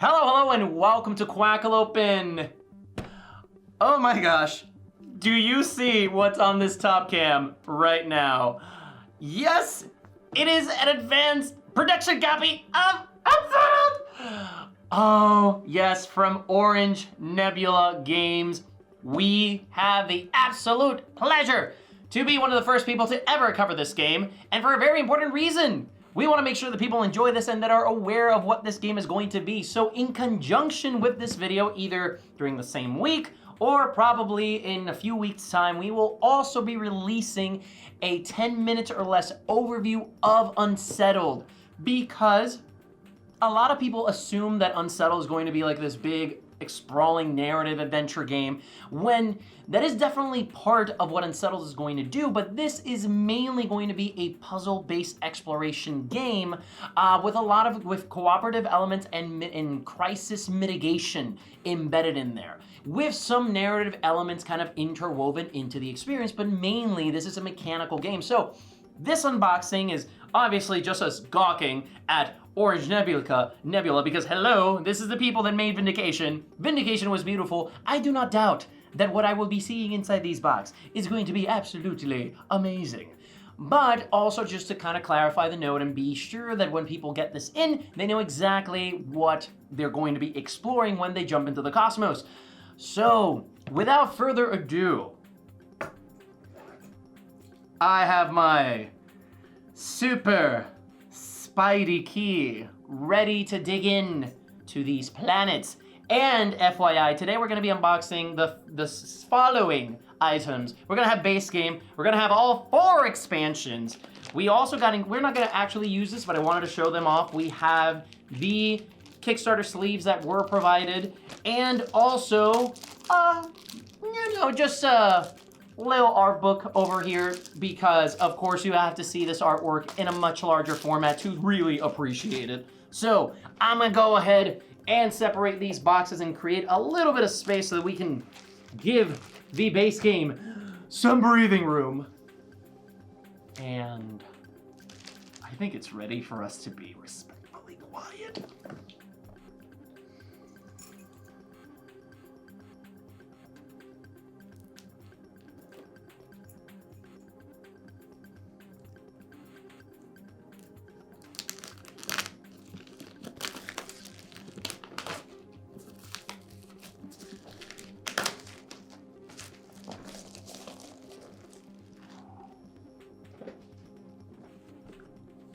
Hello, and welcome to Quackalope. Oh my gosh, do you see what's on this top cam right now? Yes, it is an advanced production copy of Unsettled! Oh, yes, from Orange Nebula Games. We have the absolute pleasure to be one of the first people to ever cover this game, and for a very important reason. We want to make sure that people enjoy this and that are aware of what this game is going to be. So in conjunction with this video, either during the same week or probably in a few weeks' time, we will also be releasing a 10-minute or less overview of Unsettled, because a lot of people assume that Unsettled is going to be like this big sprawling narrative adventure game, when that is definitely part of what Unsettled is going to do, but this is mainly going to be a puzzle-based exploration game with cooperative elements and crisis mitigation embedded in there, with some narrative elements kind of interwoven into the experience, but mainly this is a mechanical game. So this unboxing is obviously just us gawking at Orange Nebula, because hello, this is the people that made Vindication. Vindication was beautiful. I do not doubt that what I will be seeing inside these boxes is going to be absolutely amazing. But also just to kind of clarify the note and be sure that when people get this in, they know exactly what they're going to be exploring when they jump into the cosmos. So, without further ado, I have my super Spidey key ready to dig in to these planets. And FYI, today we're going to be unboxing the following items. We're going to have base game. We're going to have all 4 expansions. We also we're not going to actually use this, but I wanted to show them off. We have the Kickstarter sleeves that were provided, and also, just little art book over here, because of course you have to see this artwork in a much larger format to really appreciate it. So I'm gonna go ahead and separate these boxes and create a little bit of space so that we can give the base game some breathing room. And I think it's ready for us to be respectfully quiet.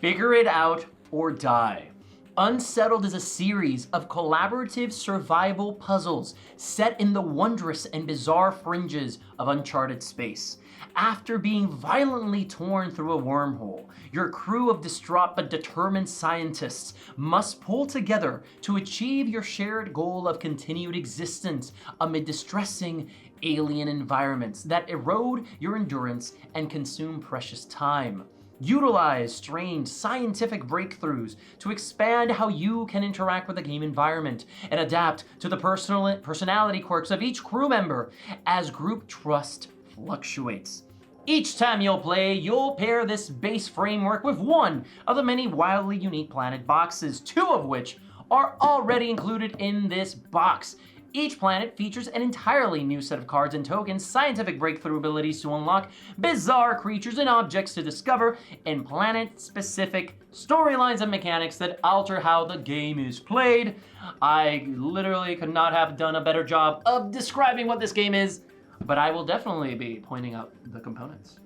Figure it out or die. Unsettled is a series of collaborative survival puzzles set in the wondrous and bizarre fringes of uncharted space. After being violently torn through a wormhole, your crew of distraught but determined scientists must pull together to achieve your shared goal of continued existence amid distressing alien environments that erode your endurance and consume precious time. Utilize strange scientific breakthroughs to expand how you can interact with the game environment and adapt to the personality quirks of each crew member as group trust fluctuates. Each time you'll play, you'll pair this base framework with one of the many wildly unique planet boxes, 2 of which are already included in this box. Each planet features an entirely new set of cards and tokens, scientific breakthrough abilities to unlock, bizarre creatures and objects to discover, and planet-specific storylines and mechanics that alter how the game is played. I literally could not have done a better job of describing what this game is, but I will definitely be pointing out the components.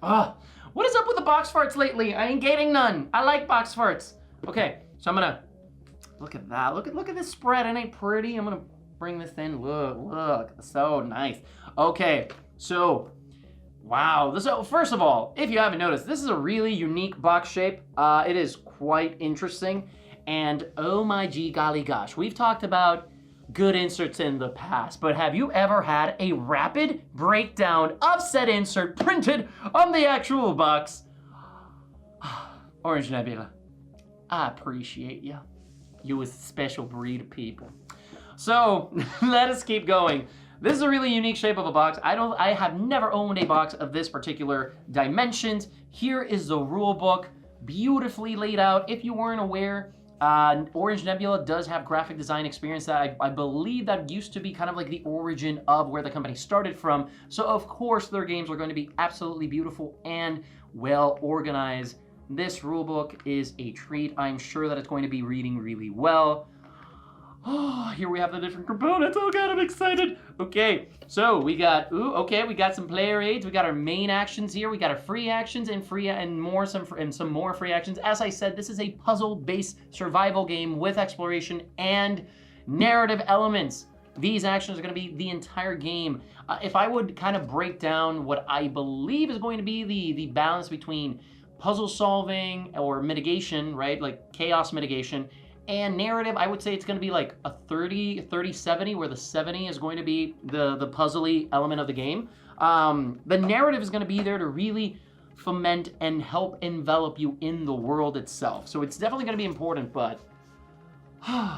What is up with the box farts lately? I ain't getting none. I like box farts. Okay, so I'm gonna look at that. Look at this spread. It ain't pretty. I'm gonna bring this in. Look. So nice. Okay, so wow. So first of all, if you haven't noticed, this is a really unique box shape. It is quite interesting. And oh my gee golly gosh, we've talked about good inserts in the past, but have you ever had a rapid breakdown of said insert printed on the actual box? Orange Nebula, I appreciate you. You was a special breed of people. So let us keep going. This is a really unique shape of a box. I have never owned a box of this particular dimensions. Here is the rule book. beautifully laid out. If you weren't aware, Orange Nebula does have graphic design experience that I believe that used to be kind of like the origin of where the company started from. So of course their games are going to be absolutely beautiful and well organized. This rulebook is a treat. I'm sure that it's going to be reading really well. Oh, here we have the different components. Oh god, I'm excited. Okay, so we got, we got some player aids. We got our main actions here. We got our free actions and some more free actions. As I said, this is a puzzle-based survival game with exploration and narrative elements. These actions are going to be the entire game. If I would kind of break down what I believe is going to be the balance between puzzle solving or mitigation, right? Like chaos mitigation, and narrative, I would say it's going to be like a 30-70, where the 70 is going to be the puzzly element of the game. The narrative is going to be there to really foment and help envelop you in the world itself. So it's definitely going to be important, but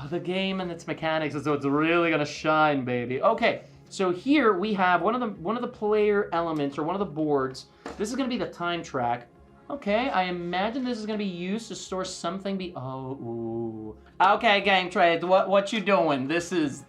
the game and its mechanics, so it's really going to shine, baby. Okay, so here we have one of the player elements, or one of the boards. This is going to be the time track. Okay, I imagine this is gonna be used to store something. Okay, Game Trade, what you doing? This is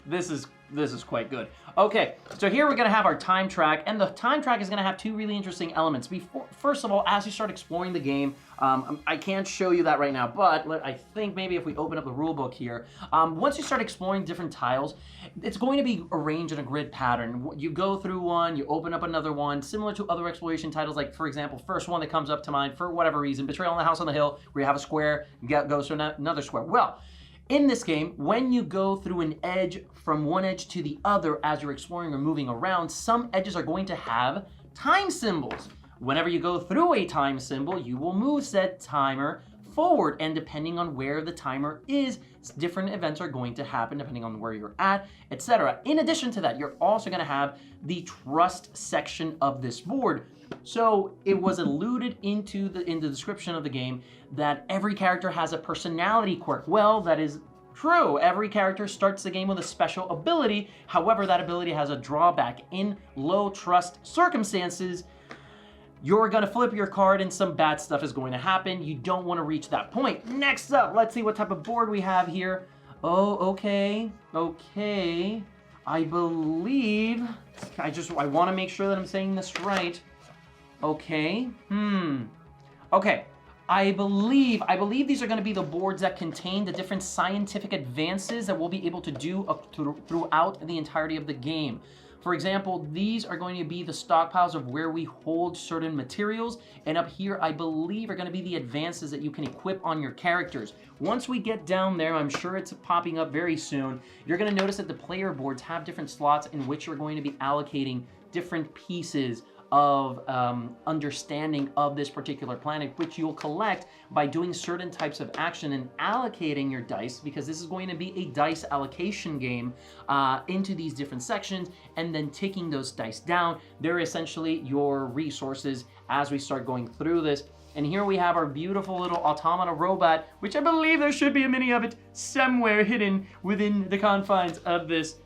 quite good. Okay, so here we're gonna have our time track, and the time track is gonna have two really interesting elements. First of all, as you start exploring the game, I can't show you that right now, but I think maybe if we open up the rule book here, once you start exploring different tiles, it's going to be arranged in a grid pattern. You go through one, you open up another one, similar to other exploration titles, like, for example, first one that comes up to mind, for whatever reason, Betrayal in the House on the Hill, where you have a square, goes to another square. Well, in this game, when you go through an edge from one edge to the other as you're exploring or moving around, some edges are going to have time symbols. Whenever you go through a time symbol, you will move said timer forward, and depending on where the timer is, different events are going to happen depending on where you're at, etc. In addition to that, you're also going to have the trust section of this board. So it was alluded in the description of the game that every character has a personality quirk. Well, that is true. Every character starts the game with a special ability. However, that ability has a drawback. In low trust circumstances, you're gonna flip your card and some bad stuff is going to happen. You don't want to reach that point. Next up, let's see what type of board we have here. Oh, okay. I believe, I want to make sure that I'm saying this right. Okay, okay. I believe these are going to be the boards that contain the different scientific advances that we'll be able to do throughout the entirety of the game. For example, these are going to be the stockpiles of where we hold certain materials, and up here, I believe, are going to be the advances that you can equip on your characters. Once we get down there, I'm sure it's popping up very soon, you're going to notice that the player boards have different slots in which you're going to be allocating different pieces of understanding of this particular planet, which you'll collect by doing certain types of action and allocating your dice, because this is going to be a dice allocation game into these different sections, and then taking those dice down. They're essentially your resources as we start going through this. And here we have our beautiful little automata robot, which I believe there should be a mini of it somewhere hidden within the confines of this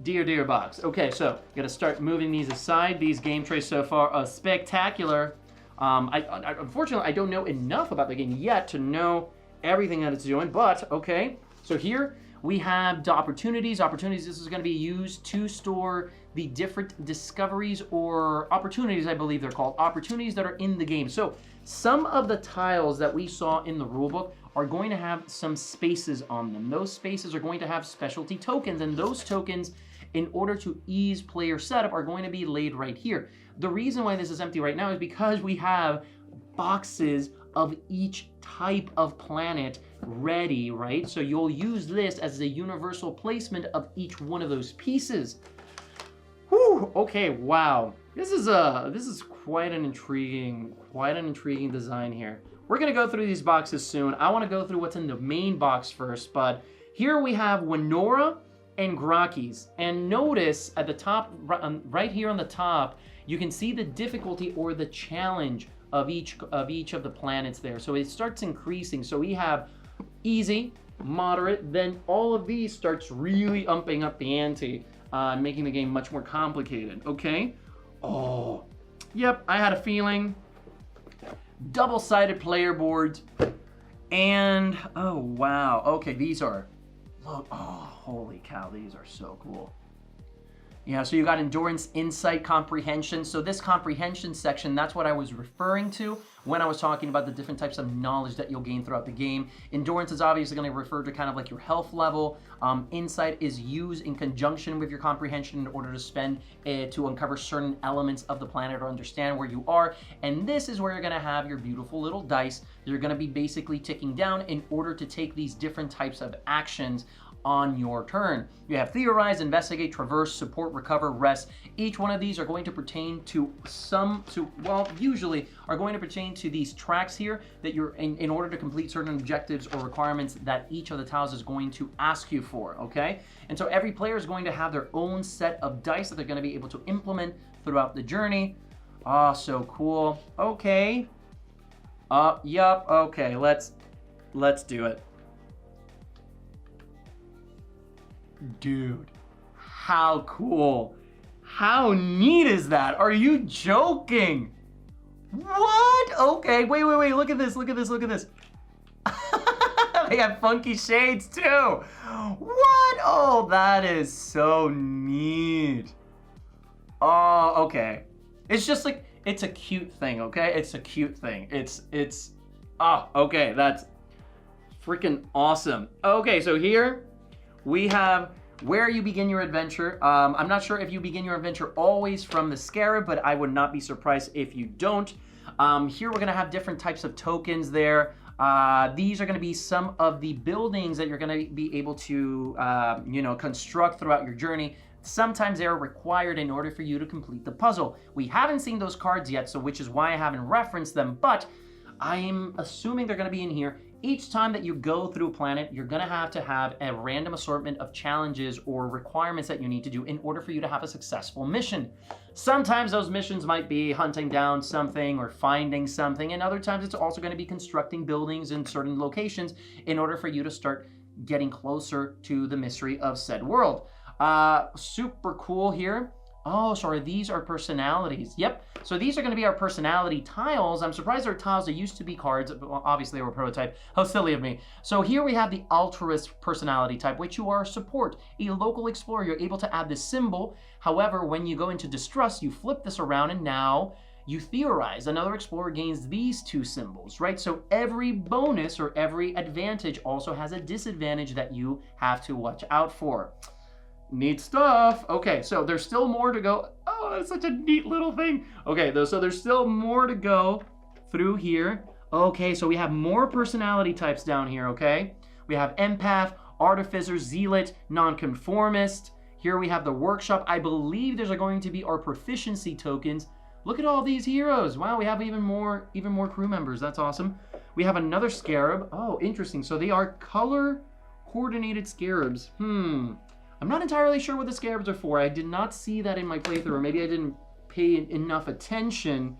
dear box. Okay, so gotta start moving these aside. These game trays so far are spectacular. Unfortunately, I don't know enough about the game yet to know everything that it's doing, but okay. So here we have the opportunities. This is gonna be used to store the different discoveries, or opportunities, I believe they're called. Opportunities that are in the game. So some of the tiles that we saw in the rulebook are going to have some spaces on them. Those spaces are going to have specialty tokens, and those tokens, in order to ease player setup, are going to be laid right here. The reason why this is empty right now is because we have boxes of each type of planet ready, right? So you'll use this as a universal placement of each one of those pieces. Whew, okay, wow. This is quite an intriguing design here. We're gonna go through these boxes soon. I wanna go through what's in the main box first, but here we have Winora and Gracchus. And notice at the top, right here on the top, you can see the difficulty or the challenge of each of the planets there. So it starts increasing. So we have easy, moderate, then all of these starts really umping up the ante, making the game much more complicated, okay? Oh, yep, I had a feeling. double-sided player boards, and oh wow, okay, these are, look, oh holy cow, these are so cool. Yeah, so you got endurance, insight, comprehension. So this comprehension section, that's what I was referring to when I was talking about the different types of knowledge that you'll gain throughout the game. Endurance is obviously going to refer to kind of like your health level. Insight is used in conjunction with your comprehension in order to uncover certain elements of the planet or understand where you are. And this is where you're going to have your beautiful little dice. You're going to be basically ticking down in order to take these different types of actions on your turn. You have theorize, investigate, traverse, support, recover, rest. Each one of these are going to pertain to usually are going to pertain to these tracks here that you're in order to complete certain objectives or requirements that each of the tiles is going to ask you for, okay? And so every player is going to have their own set of dice that they're going to be able to implement throughout the journey. Ah, so cool. Okay. Yup, okay, let's do it. Dude, how cool. How neat is that? Are you joking? What? Okay, wait, look at this, look at this, look at this. They have funky shades too. What? Oh, that is so neat. Oh, okay. It's just like, it's a cute thing, okay? It's a cute thing. Okay, that's freaking awesome. Okay, so here we have where you begin your adventure. I'm not sure if you begin your adventure always from the scarab, but I would not be surprised if you don't. Here we're gonna have different types of tokens there. These are gonna be some of the buildings that you're gonna be able to, construct throughout your journey. Sometimes they're required in order for you to complete the puzzle. We haven't seen those cards yet, so which is why I haven't referenced them, but I'm assuming they're gonna be in here. Each time that you go through a planet, you're gonna have to have a random assortment of challenges or requirements that you need to do in order for you to have a successful mission. Sometimes those missions might be hunting down something or finding something, and other times it's also gonna be constructing buildings in certain locations in order for you to start getting closer to the mystery of said world. Super cool here. Oh, sorry, these are personalities. Yep, so these are gonna be our personality tiles. I'm surprised they're tiles. They used to be cards, but obviously they were a prototype. How silly of me. So here we have the altruist personality type, which you are support. A local explorer, you're able to add this symbol. However, when you go into distrust, you flip this around and now you theorize. Another explorer gains these two symbols, right? So every bonus or every advantage also has a disadvantage that you have to watch out for. Neat stuff. Okay, so there's still more to go. Oh, that's such a neat little thing. Okay, so there's still more to go through here. Okay, so we have more personality types down here, okay? We have empath, artificer, zealot, nonconformist. Here we have the workshop. I believe there's going to be our proficiency tokens. Look at all these heroes. Wow, we have even more crew members. That's awesome. We have another scarab. Oh, interesting. So they are color coordinated scarabs. I'm not entirely sure what the scarabs are for. I did not see that in my playthrough, or maybe I didn't pay enough attention,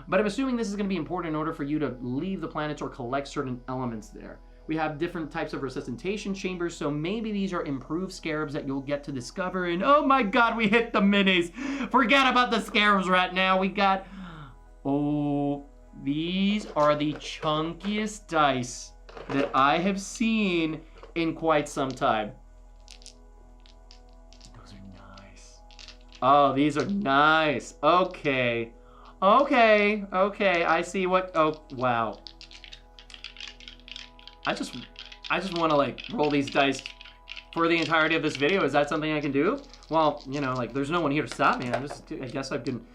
but I'm assuming this is going to be important in order for you to leave the planets or collect certain elements there. We have different types of resuscitation chambers, so maybe these are improved scarabs that you'll get to discover. And oh my god, we hit the minis. Forget about the scarabs right now. We got, oh, these are the chunkiest dice that I have seen in quite some time. Oh, these are nice. Okay. I see what, oh, wow. I just want to like roll these dice for the entirety of this video. Is that something I can do? Well, there's no one here to stop me. I guess I can.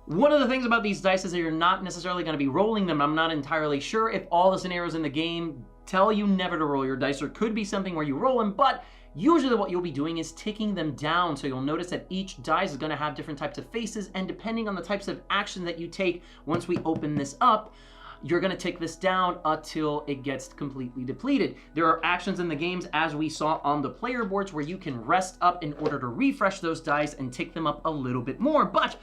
One of the things about these dice is that you're not necessarily going to be rolling them. I'm not entirely sure if all the scenarios in the game tell you never to roll your dice. There could be something where you roll them, but usually what you'll be doing is ticking them down. So you'll notice that each dice is going to have different types of faces, and depending on the types of action that you take once we open this up, you're going to tick this down until it gets completely depleted. There are actions in the games, as we saw on the player boards, where you can rest up in order to refresh those dice and tick them up a little bit more. But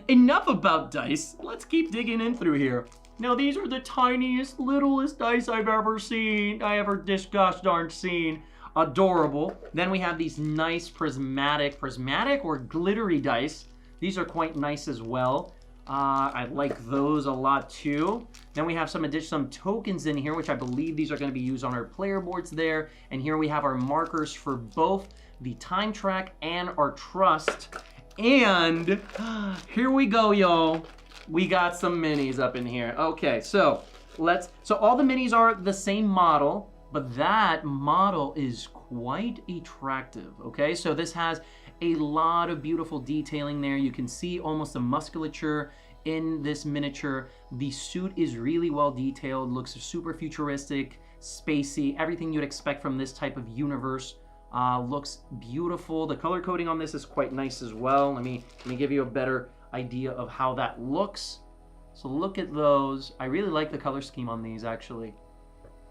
enough about dice. Let's keep digging in through here. Now, these are the tiniest, littlest dice I've ever seen. I ever gosh darn seen. Adorable. Then we have these nice prismatic or glittery dice. These are quite nice as well. I like those a lot too. Then we have some tokens in here, which I believe these are going to be used on our player boards there. And here we have our markers for both the time track and our trust. And here we go, y'all. We got some minis up in here. Okay, so all the minis are the same model, but that model is quite attractive. Okay, so this has a lot of beautiful detailing there. You can see almost the musculature in this miniature. The suit is really well detailed, looks super futuristic, spacey, everything you'd expect from this type of universe. Looks beautiful. The color coding on this is quite nice as well. Let me give you a better idea of how that looks. So look at those. I really like the color scheme on these, actually.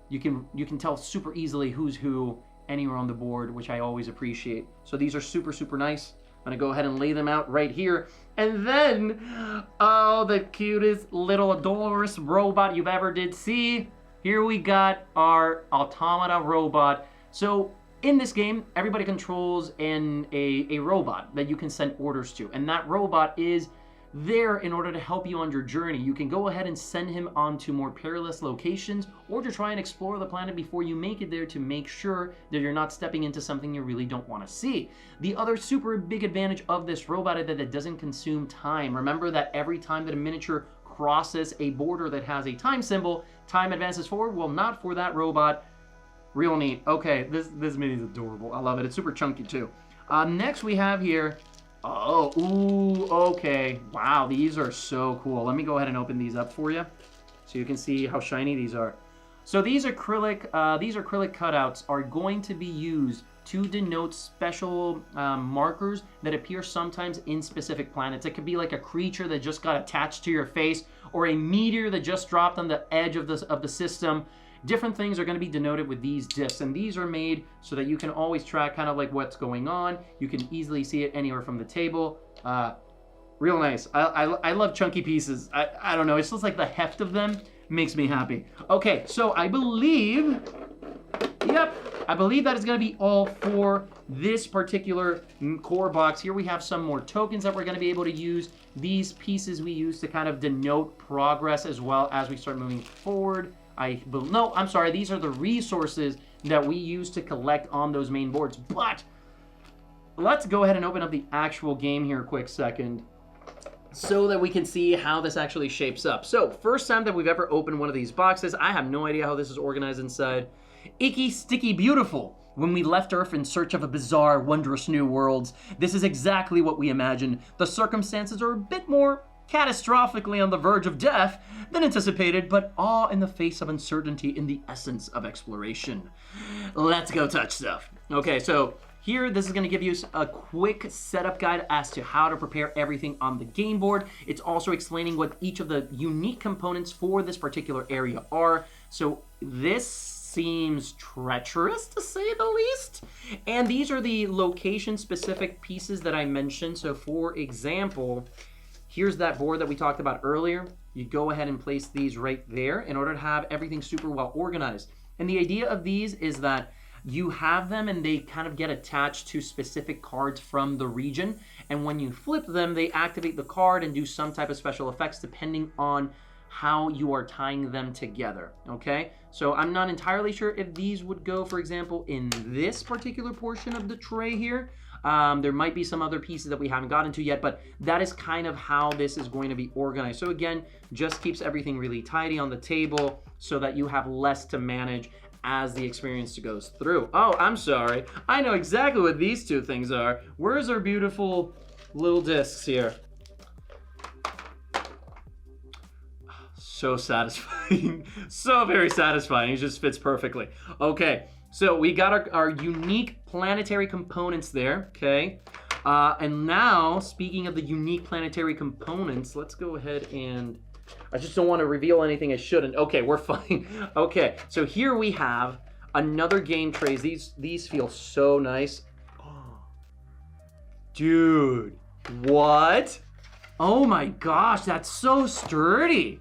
You can tell super easily who's who anywhere on the board, which I always appreciate. So these are super, super nice. I'm gonna go ahead and lay them out right here. And then, oh, the cutest little adorous robot you've ever did see. Here we got our automata robot. So in this game, everybody controls a robot that you can send orders to. And that robot is there in order to help you on your journey. You can go ahead and send him onto more perilous locations or to try and explore the planet before you make it there to make sure that you're not stepping into something you really don't want to see. The other super big advantage of this robot is that it doesn't consume time. Remember that every time that a miniature crosses a border that has a time symbol, time advances forward. Well, not for that robot. Real neat. Okay, this mini is adorable. I love it. It's super chunky too. Next we have here, oh, ooh, okay. Wow, these are so cool. Let me go ahead and open these up for you so you can see how shiny these are. So these acrylic cutouts are going to be used to denote special markers that appear sometimes in specific planets. It could be like a creature that just got attached to your face, or a meteor that just dropped on the edge of the system. Different things are going to be denoted with these discs, and these are made so that you can always track kind of like what's going on. You can easily see it anywhere from the table. Real nice. I love chunky pieces. I don't know, it's just like the heft of them makes me happy. Okay, so I believe that is going to be all for this particular core box. Here we have some more tokens that we're going to be able to use. These pieces we use to kind of denote progress as well as we start moving forward. No, I'm sorry, these are the resources that we use to collect on those main boards. But let's go ahead and open up the actual game here a quick second so that we can see how this actually shapes up. So, first time that we've ever opened one of these boxes. I have no idea how this is organized inside. Icky, sticky, beautiful. When we left Earth in search of a bizarre, wondrous new worlds, this is exactly what we imagined. The circumstances are a bit more catastrophically on the verge of death than anticipated, but awe in the face of uncertainty in the essence of exploration. Let's go touch stuff. Okay, so here, this is going to give you a quick setup guide as to how to prepare everything on the game board. It's also explaining what each of the unique components for this particular area are. So this seems treacherous, to say the least. And these are the location-specific pieces that I mentioned. So for example, here's that board that we talked about earlier. You go ahead and place these right there in order to have everything super well organized. And the idea of these is that you have them and they kind of get attached to specific cards from the region. And when you flip them, they activate the card and do some type of special effects depending on how you are tying them together, okay? So I'm not entirely sure if these would go, for example, in this particular portion of the tray here. There might be some other pieces that we haven't gotten to yet, but that is kind of how this is going to be organized. So again, just keeps everything really tidy on the table so that you have less to manage as the experience goes through. Oh, I'm sorry. I know exactly what these two things are. Where's our beautiful little discs here? So satisfying. So very satisfying. It just fits perfectly. Okay, so we got our unique planetary components there, okay? And now, speaking of the unique planetary components, let's go ahead and... I just don't want to reveal anything I shouldn't. Okay, we're fine. Okay, so here we have another game trays. These feel so nice. Dude, what? Oh my gosh, that's so sturdy.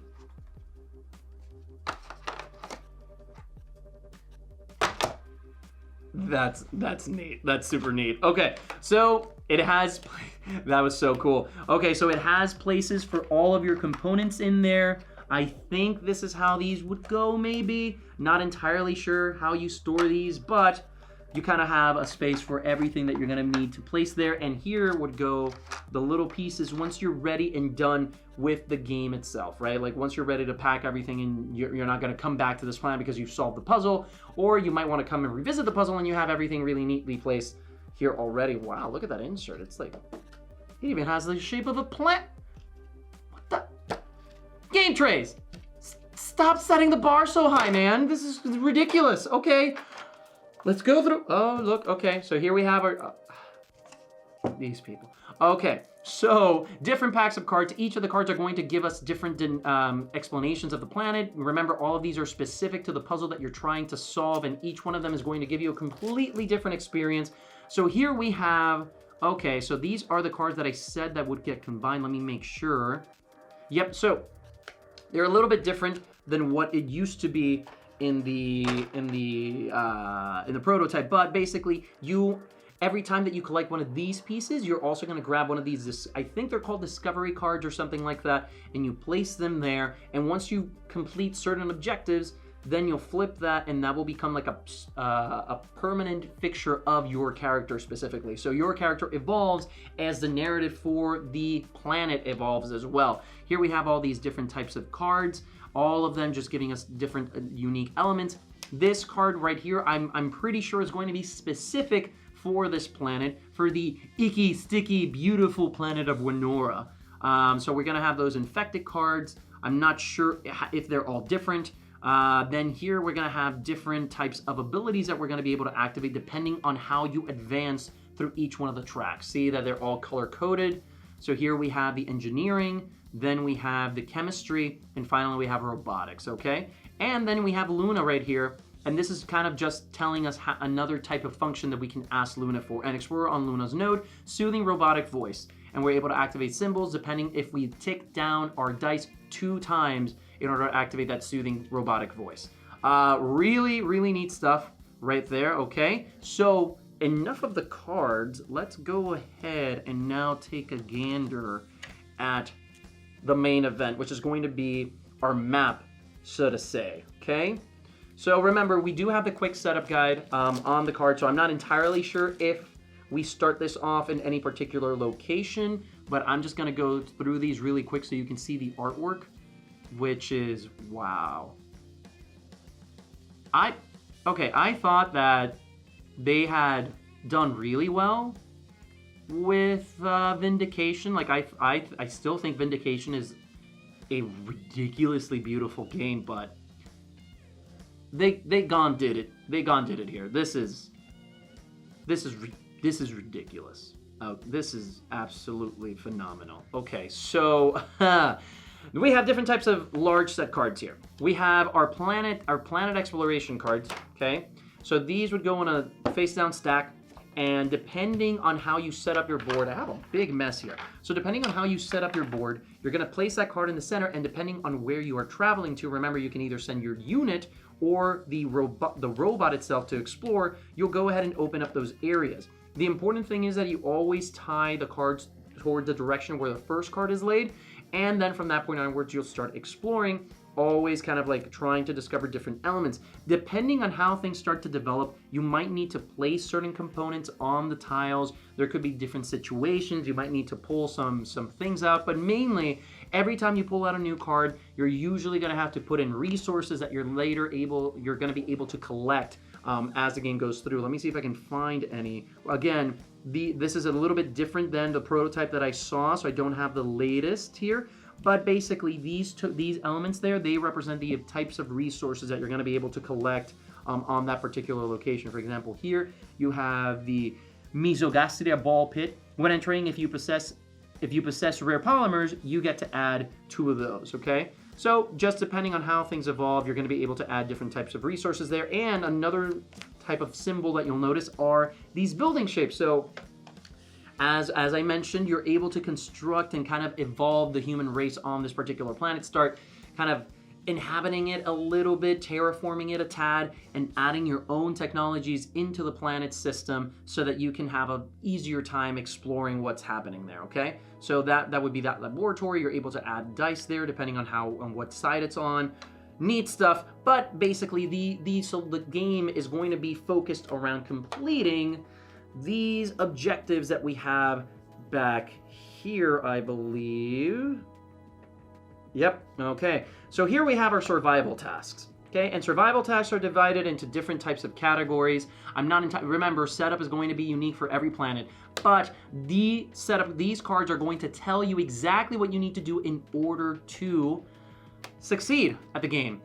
That's neat. That's super neat. Okay, so it has, that was so cool. Okay, so it has places for all of your components in there. I think this is how these would go, maybe. Not entirely sure how you store these, but you kind of have a space for everything that you're gonna need to place there. And here would go the little pieces once you're ready and done with the game itself, right? Like once you're ready to pack everything and you're not gonna come back to this plan because you've solved the puzzle, or you might wanna come and revisit the puzzle and you have everything really neatly placed here already. Wow, look at that insert. It's like, it even has the shape of a plant. What the? Game trays. Stop setting the bar so high, man. This is ridiculous. Okay. Let's go through. Oh, look. Okay, so here we have our these people. Okay, so different packs of cards. Each of the cards are going to give us different explanations of the planet. Remember, all of these are specific to the puzzle that you're trying to solve, and each one of them is going to give you a completely different experience. So here we have. Okay, so these are the cards that I said that would get combined. Let me make sure. Yep. So they're a little bit different than what it used to be in the prototype, but basically every time that you collect one of these pieces, you're also going to grab one of these, I think they're called discovery cards or something like that, and you place them there, and once you complete certain objectives, then you'll flip that, and that will become like a permanent fixture of your character specifically. So your character evolves as the narrative for the planet evolves as well. Here we have all these different types of cards, all of them just giving us different unique elements. This card right here, I'm pretty sure is going to be specific for this planet, for the icky, sticky, beautiful planet of Winora. So we're gonna have those infected cards. I'm not sure if they're all different. Then here we're gonna have different types of abilities that we're gonna be able to activate depending on how you advance through each one of the tracks. See that they're all color-coded. So here we have the engineering, then we have the chemistry, and finally we have robotics, okay? And then we have Luna right here, and this is kind of just telling us another type of function that we can ask Luna for. And Explorer on Luna's node, soothing robotic voice. And we're able to activate symbols depending if we tick down our dice 2 times in order to activate that soothing robotic voice. Really, really neat stuff right there, okay? So enough of the cards. Let's go ahead and now take a gander at the main event, which is going to be our map, so to say, okay? So remember, we do have the quick setup guide on the card, so I'm not entirely sure if we start this off in any particular location, but I'm just gonna go through these really quick so you can see the artwork, which is, wow. I thought that they had done really well with Vindication. Like I still think Vindication is a ridiculously beautiful game, but they gone did it. They gone did it here. This is ridiculous. Oh, this is absolutely phenomenal. Okay, so we have different types of large set cards here. We have our planet exploration cards. Okay, so these would go in a face down stack. And depending on how you set up your board, I have a big mess here. So depending on how you set up your board, you're gonna place that card in the center, and depending on where you are traveling to, remember you can either send your unit or the robot itself to explore, you'll go ahead and open up those areas. The important thing is that you always tie the cards toward the direction where the first card is laid, and then from that point onwards, you'll start exploring, always kind of like trying to discover different elements. Depending on how things start to develop, you might need to place certain components on the tiles. There could be different situations. You might need to pull some things out, but mainly every time you pull out a new card, you're usually going to have to put in resources that you're going to be able to collect as the game goes through. Let me see if I can find any. Again, this is a little bit different than the prototype that I saw, so I don't have the latest here. But basically, these elements there, they represent the types of resources that you're going to be able to collect on that particular location. For example, here you have the Mesogastria ball pit. When entering, if you possess rare polymers, you get to add 2 of those. Okay, so just depending on how things evolve, you're going to be able to add different types of resources there. And another type of symbol that you'll notice are these building shapes. So as I mentioned, you're able to construct and kind of evolve the human race on this particular planet, start kind of inhabiting it a little bit, terraforming it a tad, and adding your own technologies into the planet's system so that you can have an easier time exploring what's happening there, okay? So that would be that laboratory. You're able to add dice there depending on what side it's on. Neat stuff, but basically so the game is going to be focused around completing these objectives that we have back here, I believe. Yep, okay. So here we have our survival tasks, okay? And survival tasks are divided into different types of categories. Remember, setup is going to be unique for every planet, but these cards are going to tell you exactly what you need to do in order to succeed at the game.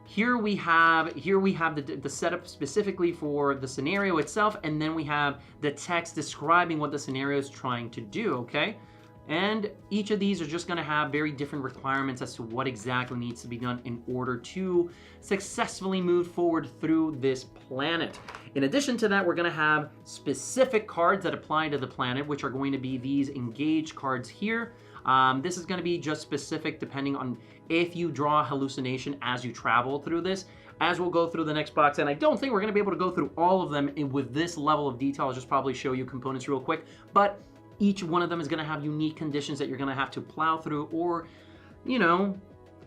Here we have the setup specifically for the scenario itself, and then we have the text describing what the scenario is trying to do, okay? And each of these are just going to have very different requirements as to what exactly needs to be done in order to successfully move forward through this planet. In addition to that, we're going to have specific cards that apply to the planet, which are going to be these engage cards here. This is going to be just specific depending on if you draw a hallucination as you travel through this. As we'll go through the next box, and I don't think we're going to be able to go through all of them with this level of detail. I'll just probably show you components real quick, but each one of them is going to have unique conditions that you're going to have to plow through or,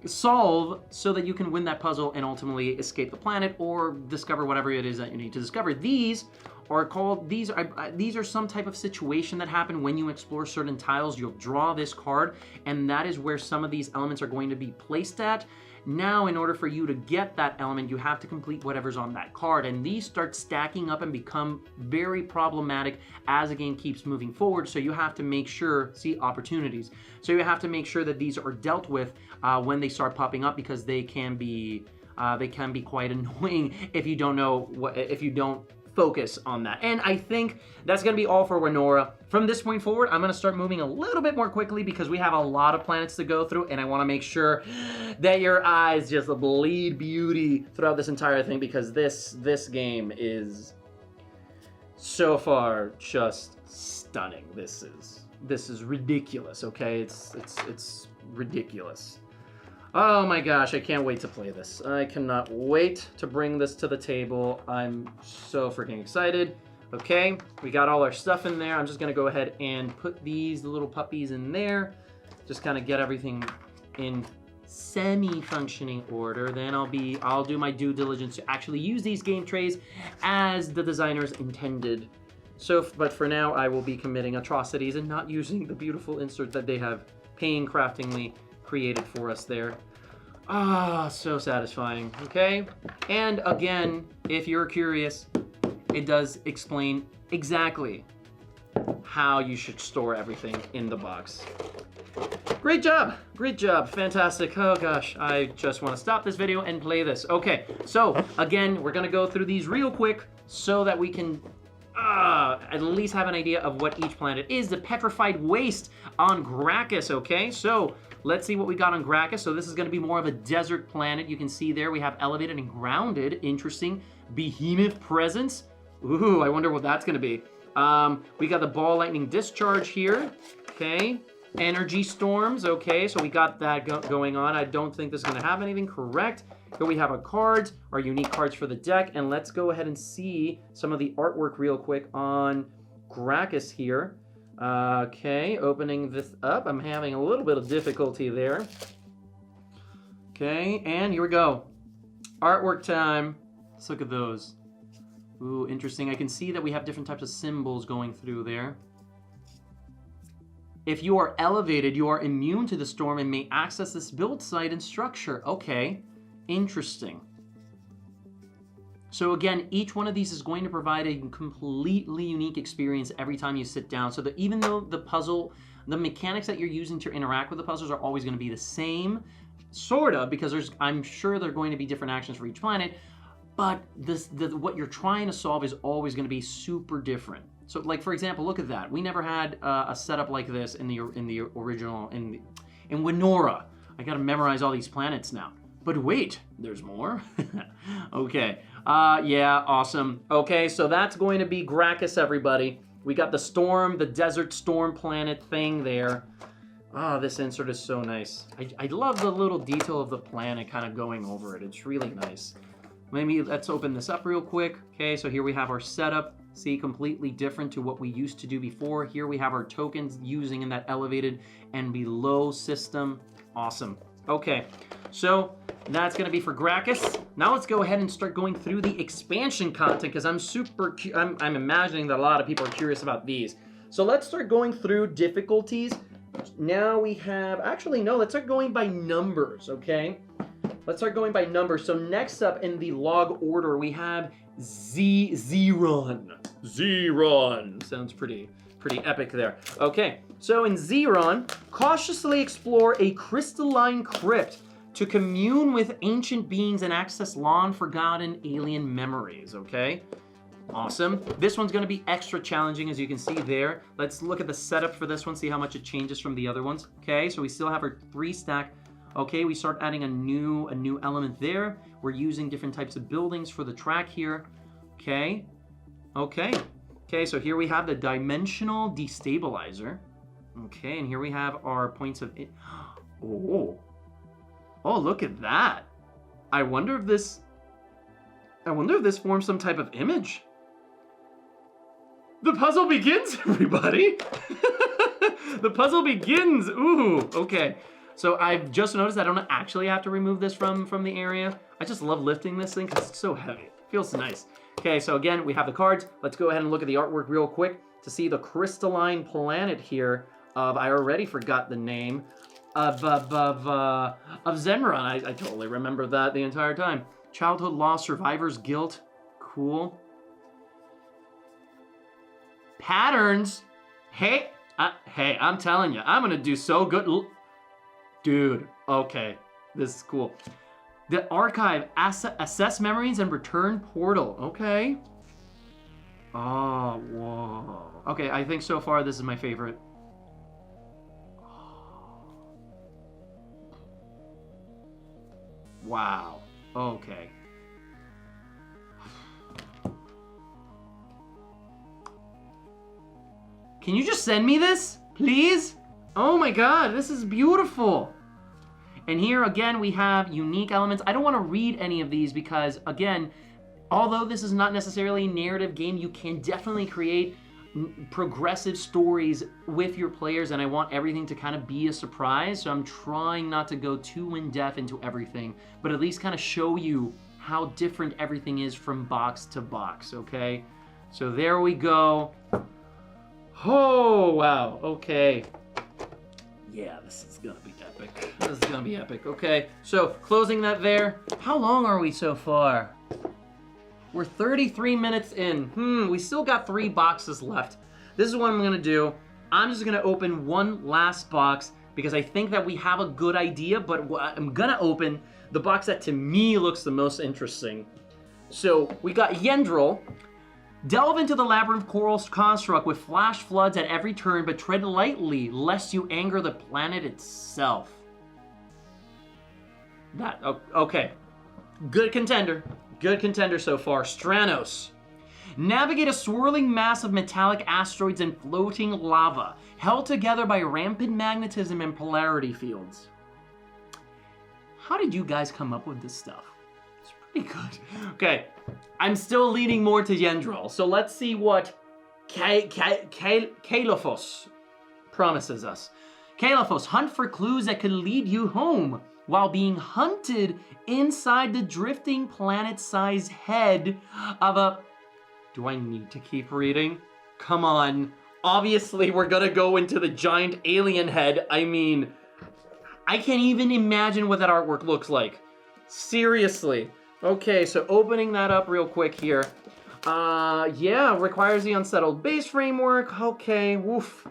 solve so that you can win that puzzle and ultimately escape the planet or discover whatever it is that you need to discover. These are some type of situation that happen when you explore certain tiles. You'll draw this card, and that is where some of these elements are going to be placed at. Now, in order for you to get that element, you have to complete whatever's on that card, and these start stacking up and become very problematic as the game keeps moving forward. So you have to make sure, opportunities. So you have to make sure that these are dealt with when they start popping up, because they can be quite annoying if you don't focus on that. And I think that's going to be all for Winora. From this point forward, I'm going to start moving a little bit more quickly because we have a lot of planets to go through, and I want to make sure that your eyes just bleed beauty throughout this entire thing, because this game is so far just stunning. This is ridiculous, okay? It's ridiculous. Oh my gosh, I can't wait to play this. I cannot wait to bring this to the table. I'm so freaking excited. Okay, we got all our stuff in there. I'm just gonna go ahead and put these little puppies in there. Just kind of get everything in semi-functioning order. Then I'll do my due diligence to actually use these game trays as the designers intended. But for now, I will be committing atrocities and not using the beautiful insert that they have painscraftingly created for us there. So satisfying. Okay, and again, if you're curious, it does explain exactly how you should store everything in the box. Great job, fantastic. Oh gosh, I just want to stop this video and play this. Okay, so again, we're gonna go through these real quick so that we can at least have an idea of what each planet is. The petrified waste on Gracchus, okay? So let's see what we got on Gracchus. So this is going to be more of a desert planet. You can see there we have elevated and grounded. Interesting. Behemoth presence. Ooh, I wonder what that's going to be. We got the ball lightning discharge here. Okay. Energy storms. Okay, so we got that going on. I don't think this is going to have anything. Correct. Here we have our cards, our unique cards for the deck, and let's go ahead and see some of the artwork real quick on Gracchus here. Okay, opening this up. I'm having a little bit of difficulty there. Okay, and here we go. Artwork time. Let's look at those. Ooh, interesting. I can see that we have different types of symbols going through there. If you are elevated, you are immune to the storm and may access this build site and structure. Okay, interesting. So again, each one of these is going to provide a completely unique experience every time you sit down. So that even though the mechanics that you're using to interact with the puzzles are always going to be the same, sort of, because I'm sure there are going to be different actions for each planet, but what you're trying to solve is always going to be super different. So, like, for example, look at that. We never had a setup like this in the original in Winora. I got to memorize all these planets now. But wait, there's more. Okay. Yeah, awesome. Okay, so that's going to be Gracchus, everybody. We got the storm, the desert storm planet thing there. Ah, this insert is so nice. I love the little detail of the planet kind of going over it. It's really nice. Maybe let's open this up real quick. Okay, so here we have our setup. See, completely different to what we used to do before. Here we have our tokens using in that elevated and below system. Awesome. Okay, so that's gonna be for Gracchus. Now let's go ahead and start going through the expansion content because I'm imagining that a lot of people are curious about these. So let's start going through difficulties. Now we have, actually no, let's start going by numbers, okay? Let's start going by numbers. So next up in the log order, we have Xeron. Xeron. Sounds pretty epic there. Okay, so in Xeron, cautiously explore a crystalline crypt to commune with ancient beings and access long-forgotten alien memories, okay? Awesome. This one's gonna be extra challenging, as you can see there. Let's look at the setup for this one, see how much it changes from the other ones. Okay, so we still have our 3-stack. Okay, we start adding a new element there. We're using different types of buildings for the track here. Okay, so here we have the dimensional destabilizer. Okay, and here we have our points of... Oh, look at that. I wonder if this forms some type of image. The puzzle begins, everybody. The puzzle begins. Ooh, okay. So I've just noticed I don't actually have to remove this from the area. I just love lifting this thing because it's so heavy. It feels nice. Okay, so again, we have the cards. Let's go ahead and look at the artwork real quick to see the crystalline planet here of, I already forgot the name, of Xeron. I totally remember that the entire time. Childhood loss, survivor's guilt. Cool. Patterns. Hey, I'm telling you, I'm gonna do so good. Dude, okay, this is cool. The archive, assess memories and return portal, okay. Oh, whoa. Okay, I think so far this is my favorite. Wow, okay. Can you just send me this, please? Oh my God, this is beautiful. And here again, we have unique elements. I don't want to read any of these because again, although this is not necessarily a narrative game, you can definitely create progressive stories with your players, and I want everything to kind of be a surprise. So I'm trying not to go too in-depth into everything, but at least kind of show you how different everything is from box to box, okay? So there we go. Oh, wow, okay. Yeah, this is gonna be epic. This is gonna be epic. Okay, so closing that there. How long are we so far? We're 33 minutes in. We still got 3 boxes left. This is what I'm gonna do. I'm just gonna open one last box because I think that we have a good idea, but I'm gonna open the box that to me looks the most interesting. So we got Yendril. Delve into the labyrinth coral construct with flash floods at every turn, but tread lightly lest you anger the planet itself. Okay. Good contender. Good contender so far. Stranos. Navigate a swirling mass of metallic asteroids and floating lava, held together by rampant magnetism and polarity fields. How did you guys come up with this stuff? It's pretty good. Okay. I'm still leaning more to Yendril, so let's see what Kalefos promises us. Kalefos, hunt for clues that could lead you home while being hunted inside the drifting planet-sized head of a... Do I need to keep reading? Come on. Obviously, we're gonna go into the giant alien head. I mean, I can't even imagine what that artwork looks like. Seriously. Okay, so opening that up real quick here. Yeah, requires the Unsettled base framework. Okay, woof.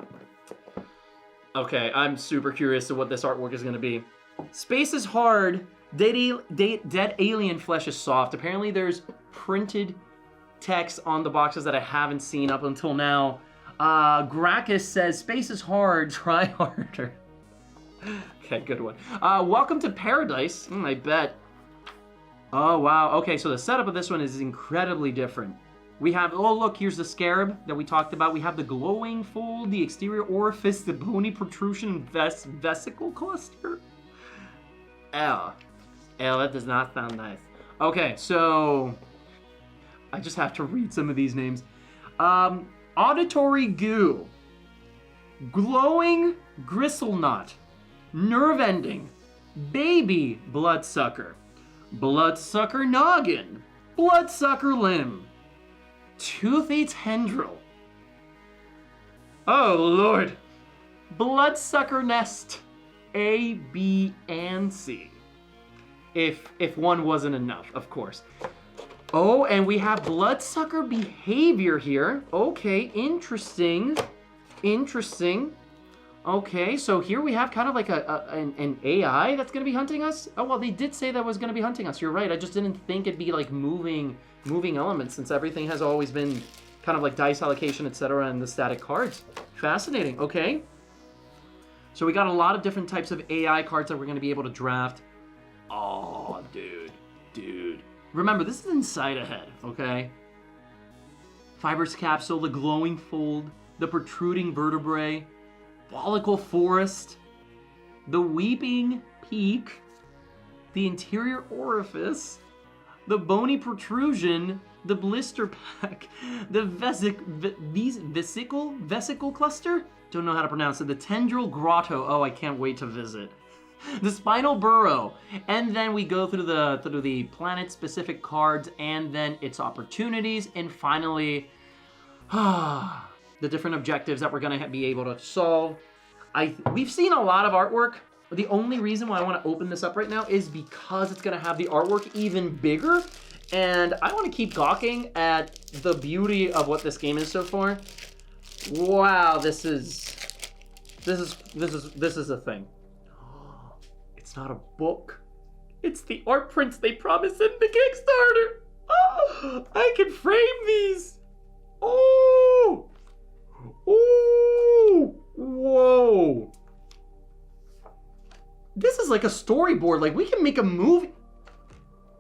Okay, I'm super curious to what this artwork is gonna be. Space is hard. Dead alien flesh is soft. Apparently there's printed text on the boxes that I haven't seen up until now. Gracchus says, space is hard, try harder. Okay, good one. Welcome to paradise. I bet. Oh, wow. Okay, so the setup of this one is incredibly different. We have, oh look, here's the scarab that we talked about. We have the glowing fold, the exterior orifice, the bony protrusion vesicle cluster. Ew, that does not sound nice. Okay, so I just have to read some of these names. Auditory goo, glowing gristle knot, nerve ending, baby bloodsucker, bloodsucker noggin, bloodsucker limb, toothy tendril. Oh Lord. Bloodsucker nest. A, B, and C. If one wasn't enough, of course. Oh, and we have bloodsucker behavior here. Okay, interesting. Interesting. Okay, so here we have kind of like an AI that's gonna be hunting us. Oh, well, they did say that was gonna be hunting us. You're right, I just didn't think it'd be like moving elements since everything has always been kind of like dice allocation, etc., and the static cards. Fascinating, okay. So we got a lot of different types of AI cards that we're gonna be able to draft. Oh, dude. Remember, this is inside a head, okay? Fibrous capsule, the glowing fold, the protruding vertebrae, follicle forest, the weeping peak, the interior orifice, the bony protrusion, the blister pack, the vesicle cluster? Don't know how to pronounce it. The tendril grotto. Oh, I can't wait to visit. The spinal burrow. And then we go through the planet-specific cards and then its opportunities. And finally, the different objectives that we're going to be able to solve. We've seen a lot of artwork. The only reason why I want to open this up right now is because it's going to have the artwork even bigger. And I want to keep gawking at the beauty of what this game is so far. Wow, this is a thing. It's not a book. It's the art prints they promised in the Kickstarter. Oh, I can frame these. Oh, whoa. This is like a storyboard. Like we can make a movie.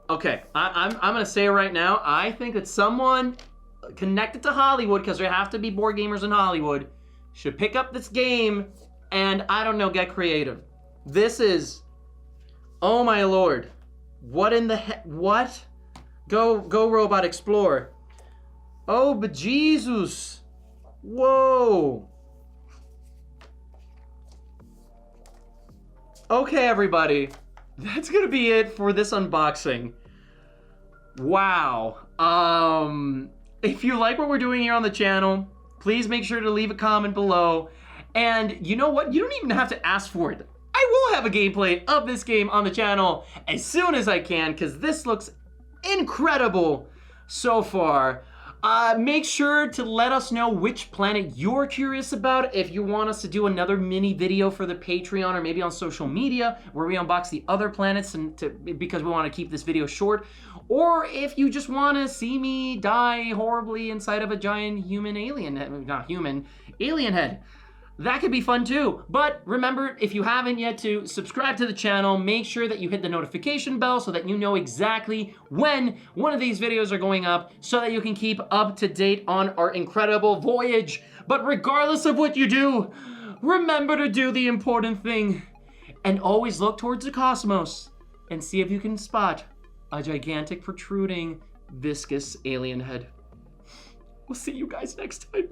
Okay, I'm gonna say it right now. I think that someone connected to Hollywood, because there have to be board gamers in Hollywood, should pick up this game and, I don't know, get creative. This is, oh my Lord. What in the heck? What? Go robot explore. Oh, but Jesus. Whoa. Okay, everybody. That's gonna be it for this unboxing. Wow. If you like what we're doing here on the channel, please make sure to leave a comment below. And you know what? You don't even have to ask for it. I will have a gameplay of this game on the channel as soon as I can, because this looks incredible so far. Make sure to let us know which planet you're curious about. If you want us to do another mini video for the Patreon or maybe on social media where we unbox the other planets because we want to keep this video short. Or if you just want to see me die horribly inside of a giant alien head. That could be fun too. But remember, if you haven't yet to subscribe to the channel, make sure that you hit the notification bell so that you know exactly when one of these videos are going up so that you can keep up to date on our incredible voyage. But regardless of what you do, remember to do the important thing and always look towards the cosmos and see if you can spot a gigantic protruding viscous alien head. We'll see you guys next time.